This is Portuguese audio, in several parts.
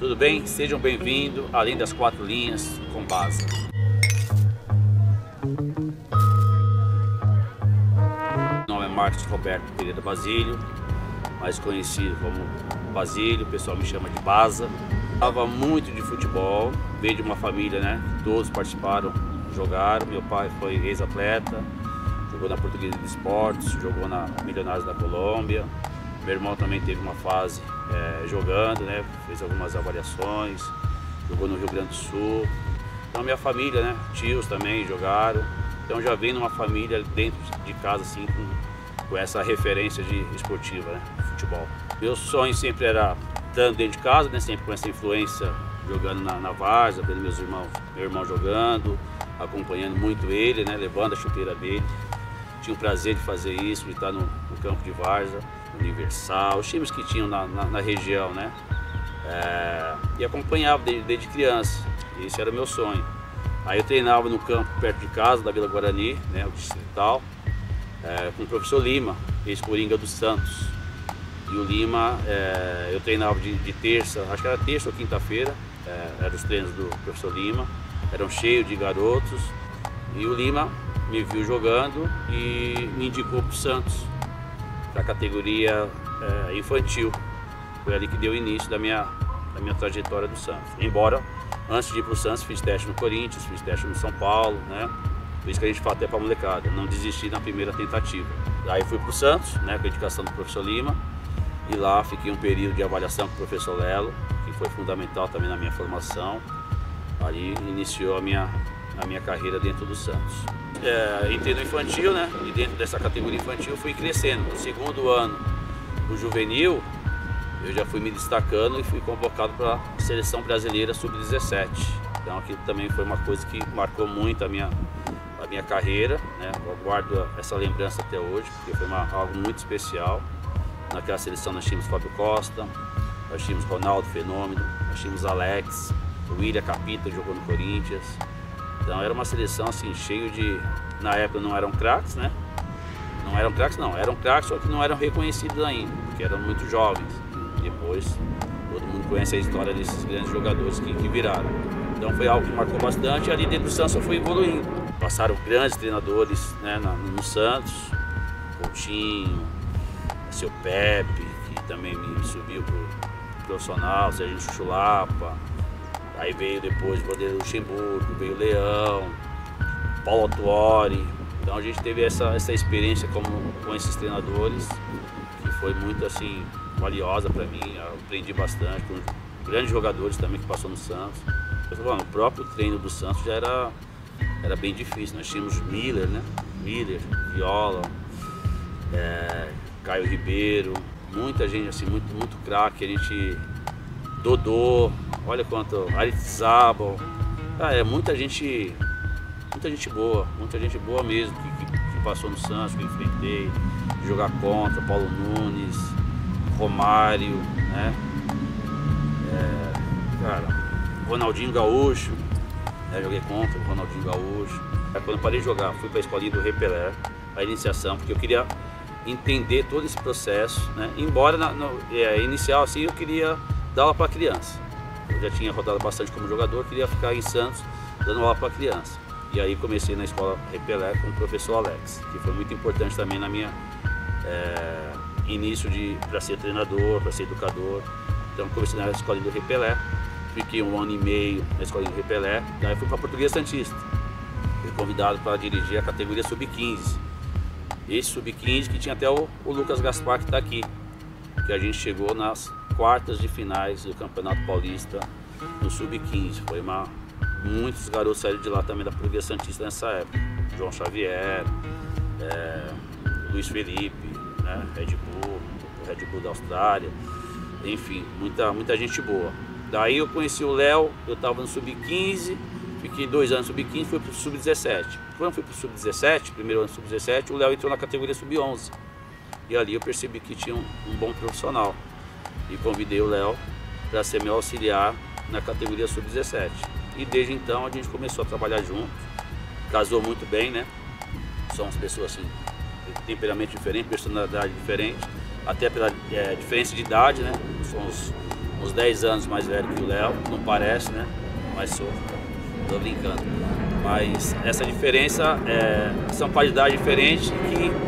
Tudo bem? Sejam bem-vindos, além das 4 linhas com Baza. Meu nome é Marcos Roberto Pereira Basílio, mais conhecido como Basílio, o pessoal me chama de Baza. Gostava muito de futebol, veio de uma família, né? Todos participaram, jogaram. Meu pai foi ex-atleta, jogou na Portuguesa de Esportes, jogou na Milionários da Colômbia. Meu irmão também teve uma fase jogando, né? Fez algumas avaliações, jogou no Rio Grande do Sul. Então minha família, né? Tios também jogaram. Então já vem numa família dentro de casa assim com essa referência de esportiva, né? Futebol. Meu sonho sempre era estando dentro de casa, né? Sempre com essa influência jogando na várzea, vendo meu irmão jogando, acompanhando muito ele, né? Levando a chuteira dele. Tinha o prazer de fazer isso, de estar no campo de várzea, Universal, os times que tinham na região, né? E acompanhava desde criança, esse era o meu sonho. Aí eu treinava no campo perto de casa, da Vila Guarani, né, o distrital, com o professor Lima, ex-coringa do Santos. E o Lima, eu treinava de terça, acho que era terça ou quinta-feira, eram os treinos do professor Lima, eram cheios de garotos. E o Lima me viu jogando e me indicou para o Santos, para a categoria infantil. Foi ali que deu o início da minha trajetória do Santos. Embora, antes de ir para o Santos, fiz teste no Corinthians, fiz teste no São Paulo, né? Por isso que a gente fala até para a molecada, não desisti na primeira tentativa. Aí fui para o Santos, né, com a indicação do professor Lima, e lá fiquei um período de avaliação com o professor Lelo, que foi fundamental também na minha formação. Ali iniciou a minha carreira dentro do Santos. Entrei no infantil, né? E dentro dessa categoria infantil fui crescendo. No segundo ano do juvenil, eu já fui me destacando e fui convocado para a seleção brasileira sub-17. Então aquilo também foi uma coisa que marcou muito a minha carreira, né? Eu guardo essa lembrança até hoje, porque foi algo muito especial. Naquela seleção nós tínhamos Fábio Costa, nós tínhamos Ronaldo Fenômeno, nós tínhamos Alex, o William Capita jogou no Corinthians. Então era uma seleção assim, cheio de... Na época não eram craques, né? Não eram craques, só que não eram reconhecidos ainda, porque eram muito jovens. Depois todo mundo conhece a história desses grandes jogadores que viraram. Então foi algo que marcou bastante, e ali dentro do Santos eu fui evoluindo. Passaram grandes treinadores, né, no Santos, Coutinho, seu Pepe, que também me subiu pro profissional, Serginho Chulapa. Aí veio depois o Vanderlei Luxemburgo, veio o Leão, Paulo Autuori. Então a gente teve essa experiência com esses treinadores, que foi muito assim valiosa para mim. Eu aprendi bastante com grandes jogadores também que passou no Santos. O próprio treino do Santos já era bem difícil. Nós tínhamos Miller, né? Miller, Viola, Caio Ribeiro, muita gente assim, muito craque. A gente... Dodô, olha quanto, Arizabal, muita gente boa mesmo, que passou no Santos, que eu enfrentei, jogar contra, Paulo Nunes, Romário, né? Ronaldinho Gaúcho, né? Joguei contra o Ronaldinho Gaúcho. Quando eu parei de jogar, fui para a escolinha do Rei Pelé, a iniciação, porque eu queria entender todo esse processo, né? Embora inicial assim eu queria dar aula para criança. Eu já tinha rodado bastante como jogador, queria ficar em Santos dando aula para criança. E aí comecei na escola Rei Pelé com o professor Alex, que foi muito importante também na minha início para ser treinador, para ser educador. Então comecei na escola do Rei Pelé, fiquei 1 ano e meio na escola do Rei Pelé, daí fui para a Portuguesa Santista. Fui convidado para dirigir a categoria sub-15. Esse sub-15 que tinha até o Lucas Gaspar, que está aqui, que a gente chegou nas quartas de finais do Campeonato Paulista no sub-15. Muitos garotos saíram de lá também da Portuguesa Santista nessa época. João Xavier, Luiz Felipe, né? o Red Bull da Austrália, enfim, muita gente boa. Daí eu conheci o Léo, eu estava no sub-15, fiquei 2 anos no sub-15, fui para o sub-17. Quando fui para o sub-17, primeiro ano sub-17, o Léo entrou na categoria sub-11. E ali eu percebi que tinha um bom profissional. E convidei o Léo para ser meu auxiliar na categoria sub-17. E desde então a gente começou a trabalhar junto, casou muito bem, né? Somos pessoas assim, temperamento diferente, personalidade diferente, até pela diferença de idade, né? Somos uns 10 anos mais velho que o Léo, não parece, né? Mas sou, tô brincando. Mas essa diferença são qualidades diferentes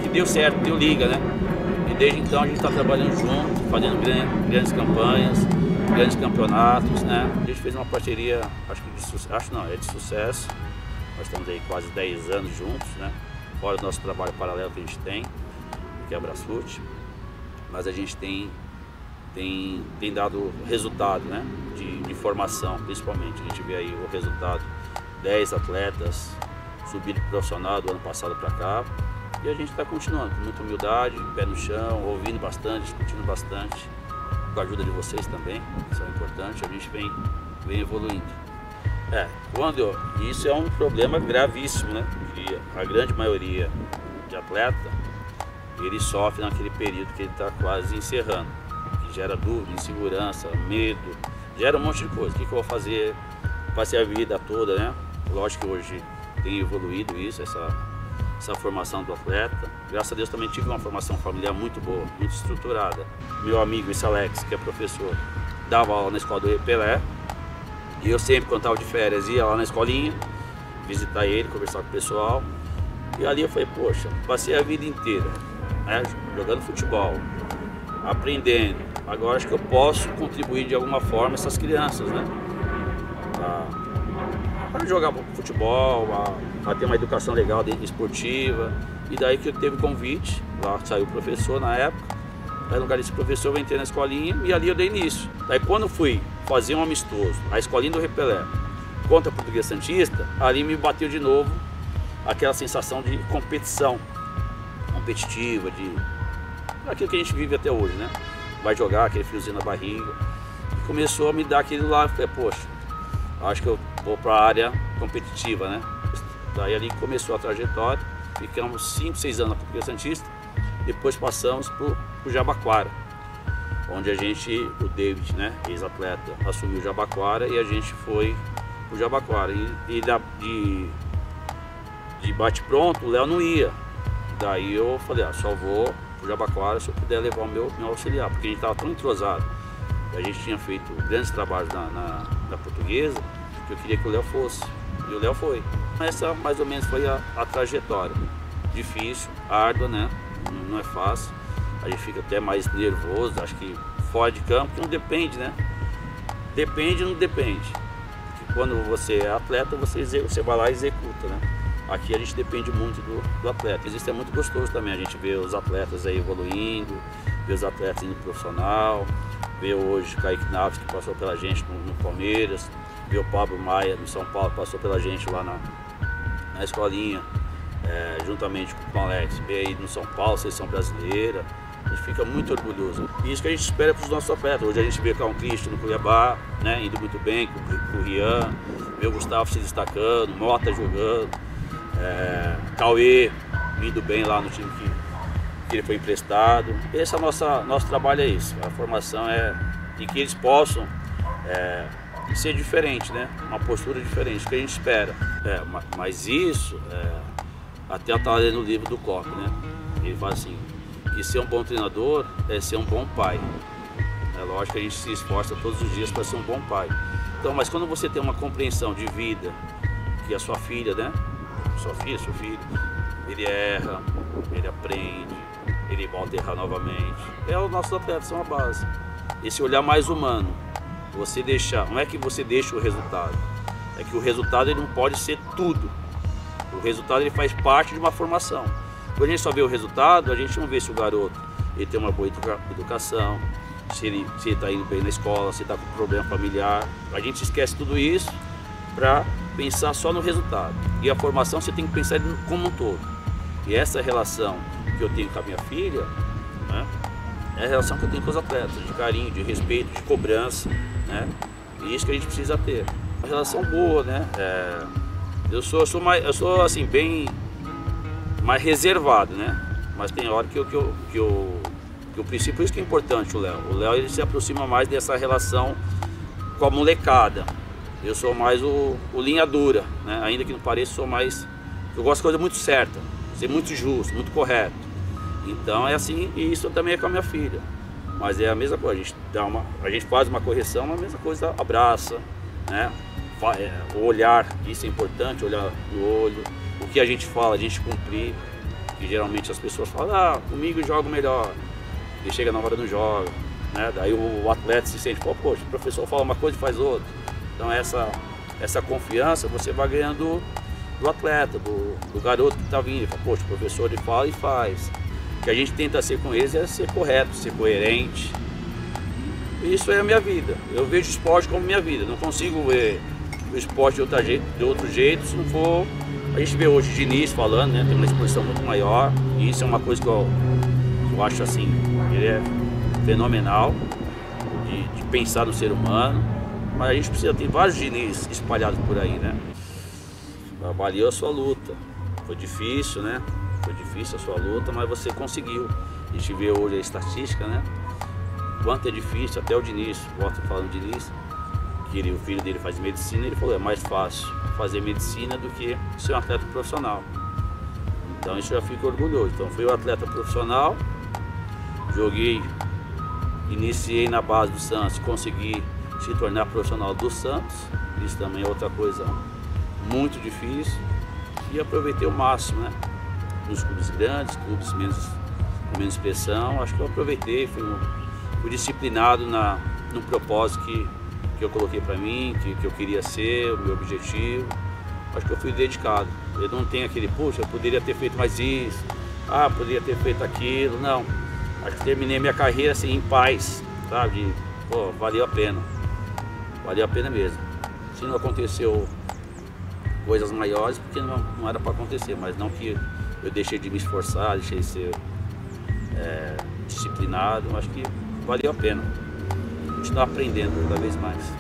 que deu certo, deu liga, né? E desde então a gente está trabalhando junto, fazendo grandes campanhas, grandes campeonatos, né? A gente fez uma parceria, é de sucesso. Nós estamos aí quase 10 anos juntos, né? Fora do nosso trabalho paralelo que a gente tem, que é a Brasfoot. Mas a gente tem dado resultado, né? De formação, principalmente. A gente vê aí o resultado, 10 atletas subiram pro profissional do ano passado para cá. E a gente está continuando com muita humildade, pé no chão, ouvindo bastante, discutindo bastante. Com a ajuda de vocês também, que são importantes, a gente vem evoluindo. Isso é um problema gravíssimo, né? Que a grande maioria de atleta, ele sofre naquele período que ele está quase encerrando. Que gera dúvida, insegurança, medo, gera um monte de coisa. O que eu vou fazer? Passei a vida toda, né? Lógico que hoje tem evoluído isso, essa formação do atleta. Graças a Deus também tive uma formação familiar muito boa, muito estruturada. Meu amigo, esse Alex, que é professor, dava aula na escola do Repelé. E eu sempre, quando estava de férias, ia lá na escolinha, visitar ele, conversar com o pessoal. E ali eu falei, poxa, passei a vida inteira, né, jogando futebol, aprendendo. Agora acho que eu posso contribuir de alguma forma essas crianças, né? Para jogar futebol, a ter uma educação legal esportiva. E daí que eu teve convite, lá saiu o professor na época. Aí no lugar desse professor eu entrei na escolinha e ali eu dei início. Daí quando eu fui fazer um amistoso, a escolinha do Repelé, contra a Portuguesa Santista, ali me bateu de novo aquela sensação de competição, competitiva, aquilo que a gente vive até hoje, né? Vai jogar, aquele friozinho na barriga. E começou a me dar aquele lá, eu falei, poxa, acho que eu vou para a área competitiva, né? Daí ali começou a trajetória, ficamos 5, 6 anos na Portuguesa Santista, depois passamos para o Jabaquara, onde o David, né, ex-atleta, assumiu o Jabaquara e a gente foi para o Jabaquara. E de bate-pronto, o Léo não ia. Daí eu falei, só vou para o Jabaquara se eu puder levar o meu auxiliar, porque a gente estava tão entrosado. A gente tinha feito grandes trabalhos na Portuguesa, que eu queria que o Léo fosse. E o Léo foi. Essa mais ou menos foi a trajetória. Difícil, árdua, né? Não é fácil. A gente fica até mais nervoso, acho que fora de campo, que não depende, né? Depende ou não depende. Porque quando você é atleta, você vai lá e executa, né? Aqui a gente depende muito do atleta. Isso é muito gostoso também, a gente vê os atletas aí evoluindo, vê os atletas indo profissional, vê hoje o Kaique Naves, que passou pela gente no Palmeiras, vê o Pablo Maia no São Paulo, passou pela gente lá na escolinha, juntamente com o Alex, vê aí no São Paulo, seleção brasileira. A gente fica muito orgulhoso. E isso que a gente espera para os nossos atletas. Hoje a gente vê o Cão Cristo no Cuiabá, né, indo muito bem com o Rian, vê o Gustavo se destacando, Mota jogando, Cauê indo bem lá no time que ele foi emprestado. Esse é o nosso trabalho, é isso. A formação é de que eles possam ser diferente, né? Uma postura diferente, que a gente espera. Mas isso, até eu estava lendo o livro do Kopp, né? Ele fala assim, que ser um bom treinador é ser um bom pai. É lógico que a gente se esforça todos os dias para ser um bom pai. Então, mas quando você tem uma compreensão de vida, que a sua filha, né? Sua filha, seu filho, ele erra, ele aprende, ele volta a errar novamente. Os nossos atletas são a base. Esse olhar mais humano. Você deixar, não é que você deixa o resultado, é que o resultado ele não pode ser tudo. O resultado ele faz parte de uma formação. Quando a gente só vê o resultado, a gente não vê se o garoto ele tem uma boa educação, se ele está indo bem na escola, se está com problema familiar. A gente esquece tudo isso para pensar só no resultado. E a formação você tem que pensar como um todo. E essa relação que eu tenho com a minha filha, né, é a relação que eu tenho com os atletas, de carinho, de respeito, de cobrança, né? E isso que a gente precisa ter. Uma relação boa, né? Eu sou assim, bem mais reservado, né? Mas tem hora que eu preciso, por isso que é importante o Léo. O Léo ele se aproxima mais dessa relação com a molecada. Eu sou mais o linha dura, né? Ainda que não pareça, sou mais... Eu gosto de coisa muito certa, ser muito justo, muito correto. Então é assim, e isso também é com a minha filha. Mas é a mesma coisa, a gente faz uma correção, a mesma coisa, abraça, né? O olhar, isso é importante, olhar no olho, o que a gente fala, a gente cumprir, que geralmente as pessoas falam, ah, comigo eu jogo melhor, e chega na hora não joga, né? Daí o atleta se sente, pô, poxa, o professor fala uma coisa e faz outra. Então essa confiança você vai ganhando do atleta, do garoto que está vindo, ele fala, poxa, o professor ele fala e faz. O que a gente tenta ser com eles é ser correto, ser coerente. Isso é a minha vida, eu vejo o esporte como minha vida, não consigo ver o esporte de outro jeito se não for... A gente vê hoje o Diniz falando, né, tem uma exposição muito maior, e isso é uma coisa que eu acho assim, ele é fenomenal de pensar no ser humano, mas a gente precisa ter vários Diniz espalhados por aí, né? Avaliou a sua luta, foi difícil, né? Foi difícil a sua luta, mas você conseguiu. A gente vê hoje a estatística, né? Quanto é difícil, até o Diniz, volto falando do Diniz, que o filho dele faz medicina, ele falou, é mais fácil fazer medicina do que ser um atleta profissional. Então isso eu já fico orgulhoso. Então fui um atleta profissional, joguei, iniciei na base do Santos, consegui se tornar profissional do Santos, isso também é outra coisa muito difícil, e aproveitei o máximo, né? Nos clubes grandes, clubes com menos pressão, acho que eu aproveitei, fui disciplinado no propósito que eu coloquei para mim, que eu queria ser, o meu objetivo. Acho que eu fui dedicado. Eu não tenho aquele, puxa, eu poderia ter feito mais isso, poderia ter feito aquilo, não. Acho que terminei minha carreira assim, em paz, sabe? Pô, valeu a pena mesmo. Se não aconteceu coisas maiores, porque não era para acontecer, mas não que eu deixei de me esforçar, deixei de ser disciplinado, acho que valeu a pena. Continuar aprendendo cada vez mais.